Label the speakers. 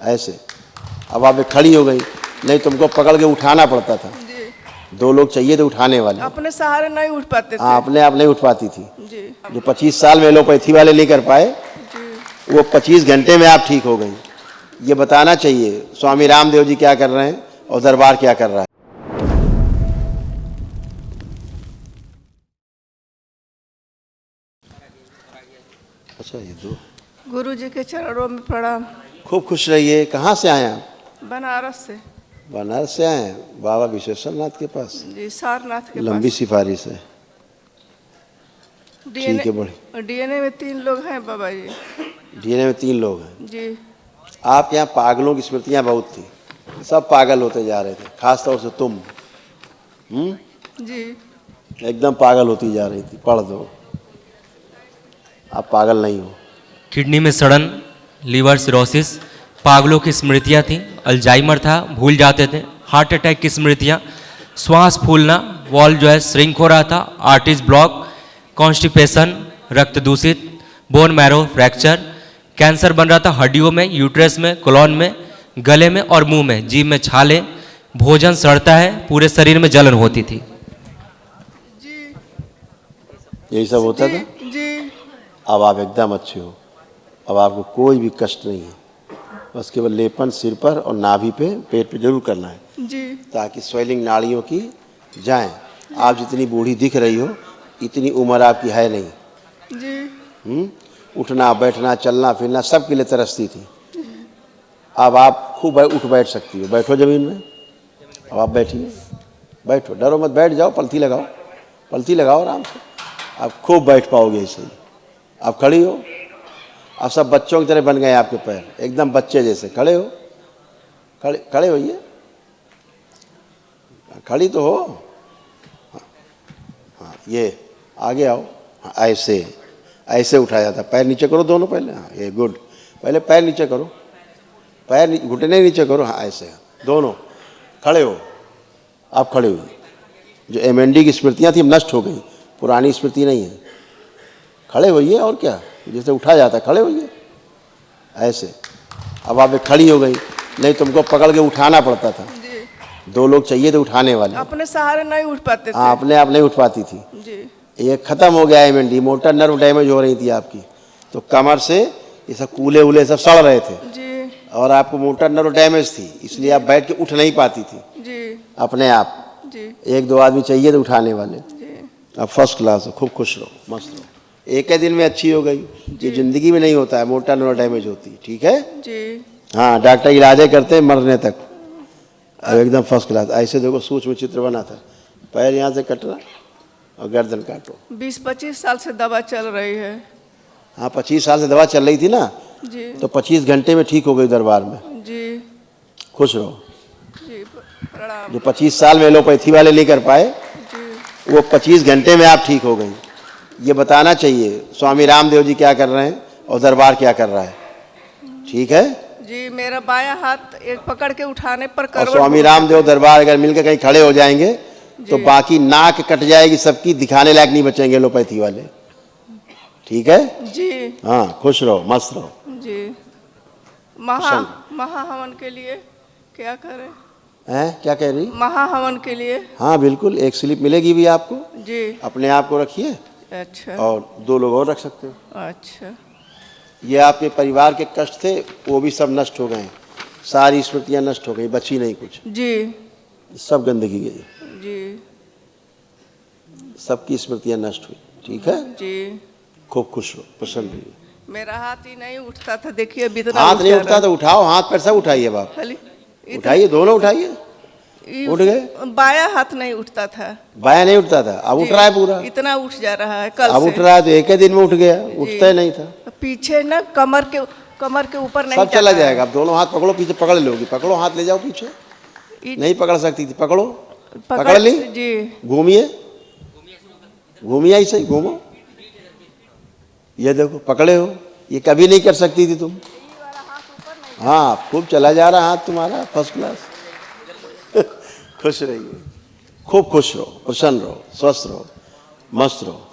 Speaker 1: ऐसे। अब आप खड़ी हो गई, नहीं तुमको पकड़ के उठाना पड़ता था। दो लोग चाहिए थे उठाने वाले।
Speaker 2: अपने सहारे नहीं उठ पाते थे।
Speaker 1: हाँ, अपने आप नहीं उठ पाती थी।
Speaker 2: जी।
Speaker 1: जो 25 साल में एलोपैथी वाले नहीं कर पाए, वो 25 घंटे में आप ठीक हो गई। ये बताना चाहिए स्वामी रामदेव जी क्या कर रहे हैं और दरबार क्या कर रहा है। अच्छा, ये दो।
Speaker 2: गुरु जी के चरणों में प्रणाम।
Speaker 1: खूब खुश रहिए। कहाँ से आए आप?
Speaker 2: बनारस से।
Speaker 1: बनारस से आए हैं बाबा विश्वेश्वर नाथ के पास?
Speaker 2: जी, सारनाथ के
Speaker 1: लंबी
Speaker 2: पास।
Speaker 1: सिफारिश है। ठीक है, बढ़िया।
Speaker 2: डीएनए में 3 लोग हैं बाबा जी।
Speaker 1: डीएनए में 3 लोग हैं
Speaker 2: जी।
Speaker 1: आप यहाँ पागलों की स्मृतियाँ बहुत थी, सब पागल होते जा रहे थे, खास तौर से तुम।
Speaker 2: जी।
Speaker 1: एकदम पागल होती जा रही थी। पढ़ दो, आप पागल नहीं हो।
Speaker 3: किडनी में सड़न, लीवर सिरोसिस, पागलों की स्मृतियाँ थी, अल्जाइमर था, भूल जाते थे, हार्ट अटैक की स्मृतियाँ, श्वास फूलना, वॉल जो है श्रिंक हो रहा था, आर्टरीज ब्लॉक, कॉन्स्टिपेशन, रक्त दूषित, बोन मैरो फ्रैक्चर, कैंसर बन रहा था हड्डियों में, यूट्रस में, कोलन में, गले में और मुंह में, जीभ में छाले, भोजन सड़ता है, पूरे शरीर में जलन होती थी।
Speaker 2: जी।
Speaker 1: यही सब होता था।
Speaker 2: जी।
Speaker 1: अब आप एकदम अच्छे हो, अब आपको कोई भी कष्ट नहीं है। बस केवल लेपन सिर पर और नाभि पे, पेट पे जरूर करना है
Speaker 2: जी।
Speaker 1: ताकि स्वेलिंग नाड़ियों की जाए। आप जितनी बूढ़ी दिख रही हो इतनी उम्र आपकी है नहीं।
Speaker 2: जी।
Speaker 1: उठना बैठना चलना फिरना सब के लिए तरसती थी। अब आप खूब उठ बैठ सकती हो। बैठो जमीन में। अब आप बैठिए, बैठो, डरो मत, बैठ जाओ, पलथी लगाओ, पलथी लगाओ आराम से। आप खूब बैठ पाओगे ऐसे ही। आप खड़ी हो, अब सब बच्चों की तरह बन गए आपके पैर, एकदम बच्चे जैसे। खड़े हो, खड़े खड़े होइए, खड़ी तो हो। हाँ, ये आगे आओ। हाँ, ऐसे ऐसे उठाया जाता। पैर नीचे करो दोनों पहले। हाँ, ये गुड। पहले पैर नीचे करो, पैर घुटने नीचे करो। हाँ, ऐसे दोनों। खड़े हो, आप खड़े हुए। जो एमएनडी की स्मृतियाँ थी नष्ट हो गई, पुरानी स्मृति नहीं है। खड़े होइए, और क्या, जैसे उठा जाता है खड़े होइए ऐसे। अब आप खड़ी हो गई, नहीं तुमको पकड़ के उठाना पड़ता था। दो लोग चाहिए थे उठाने वाले।
Speaker 2: अपने सहारे नहीं उठ पाते थे।
Speaker 1: हाँ, अपने आप नहीं उठ पाती थी।
Speaker 2: जी।
Speaker 1: ये खत्म हो गया एमएनडी। मोटर नर्व डैमेज हो रही थी आपकी, तो कमर से ये सब कूले उले सब सड़ रहे थे।
Speaker 2: जी।
Speaker 1: और आपको मोटर नर्व डैमेज थी, इसलिए आप बैठ के उठ नहीं पाती थी।
Speaker 2: जी।
Speaker 1: अपने आप।
Speaker 2: जी।
Speaker 1: 1-2 आदमी चाहिए थे उठाने वाले।
Speaker 2: जी।
Speaker 1: अब फर्स्ट क्लास हो, खूब खुश रहो, मस्त रहो। एक ही दिन में अच्छी हो गई। ये जिंदगी में नहीं होता है, मोटा नर्व डैमेज होती है। ठीक है।
Speaker 2: जी।
Speaker 1: हाँ, डॉक्टर इलाज करते हैं मरने तक। अब एकदम फर्स्ट क्लास। ऐसे देखो, सूक्ष्म चित्र बना था। पैर यहाँ से कटना और गर्दन काटो।
Speaker 2: 20-25 साल से दवा चल रही है।
Speaker 1: हाँ, 25 साल से दवा चल रही थी ना,
Speaker 2: जी।
Speaker 1: तो 25 घंटे में ठीक हो गई दरबार में।
Speaker 2: जी।
Speaker 1: खुश रहो।
Speaker 2: जी, प्रणाम।
Speaker 1: जो 25 साल में एलोपैथी वाले नहीं कर पाए,
Speaker 2: जी।
Speaker 1: वो 25 घंटे में आप ठीक हो गई। ये बताना चाहिए स्वामी रामदेव जी क्या कर रहे हैं और दरबार क्या कर रहा है। ठीक है
Speaker 2: जी। मेरा बायां हाथ एक पकड़ के उठाने पर
Speaker 1: और
Speaker 2: करवट
Speaker 1: स्वामी रामदेव दरबार अगर मिलकर कहीं खड़े हो जाएंगे तो बाकी नाक कट जाएगी सबकी, दिखाने लायक नहीं बचेंगे एलोपैथी वाले। ठीक है
Speaker 2: जी।
Speaker 1: हाँ, खुश रहो, मस्त रहो।
Speaker 2: जी। महाहवन के लिए क्या करें?
Speaker 1: हैं, क्या कह रही?
Speaker 2: महाहवन के लिए।
Speaker 1: हाँ बिल्कुल, एक स्लिप मिलेगी भी आपको।
Speaker 2: जी।
Speaker 1: अपने आप को रखिए।
Speaker 2: अच्छा।
Speaker 1: और 2 लोग और रख सकते हो।
Speaker 2: अच्छा। ये
Speaker 1: आपके परिवार के कष्ट थे, वो भी सब नष्ट हो गए। सारी स्मृतियाँ नष्ट हो गई, बची नहीं कुछ।
Speaker 2: जी।
Speaker 1: सब गंदगी गई।
Speaker 2: जी।
Speaker 1: सबकी स्मृतियाँ नष्ट हुई। ठीक है।
Speaker 2: जी।
Speaker 1: खूब खुश हो, प्रसन्न रहिए।
Speaker 2: मेरा हाथ ही नहीं उठता था, देखिए अभी इतना
Speaker 1: हाथ नहीं उठता तो उठाओ, हाथ पैर सब उठाइए। आप
Speaker 2: खाली
Speaker 1: उठाइए, दोनों उठाइए। उठ गए?
Speaker 2: बायां हाथ नहीं उठता था।
Speaker 1: बायां नहीं उठता था, अब उठ रहा है पूरा।
Speaker 2: इतना उठ जा रहा है कल
Speaker 1: अब
Speaker 2: से।
Speaker 1: उठ रहा है तो एक ही दिन में उठ गया, उठता ही नहीं था।
Speaker 2: पीछे ना कमर के ऊपर नहीं
Speaker 1: सब चला जाएगा। अब दोनों हाथ पकड़ो, पीछे पकड़ लोगी। पकड़ो, हाथ ले जाओ पीछे। नहीं पकड़ सकती थी, पकड़ो। पकड़ ली
Speaker 2: जी।
Speaker 1: घूमिए, घूमिए, ऐसे ही घूमो। ये देखो पकड़े हो, ये कभी नहीं कर सकती थी तुम। हाँ, खूब चला जा रहा हाथ तुम्हारा, फर्स्ट क्लास। खुश रहिए, खूब खुश रहो, प्रसन्न रहो, स्वस्थ रहो, मस्त रहो।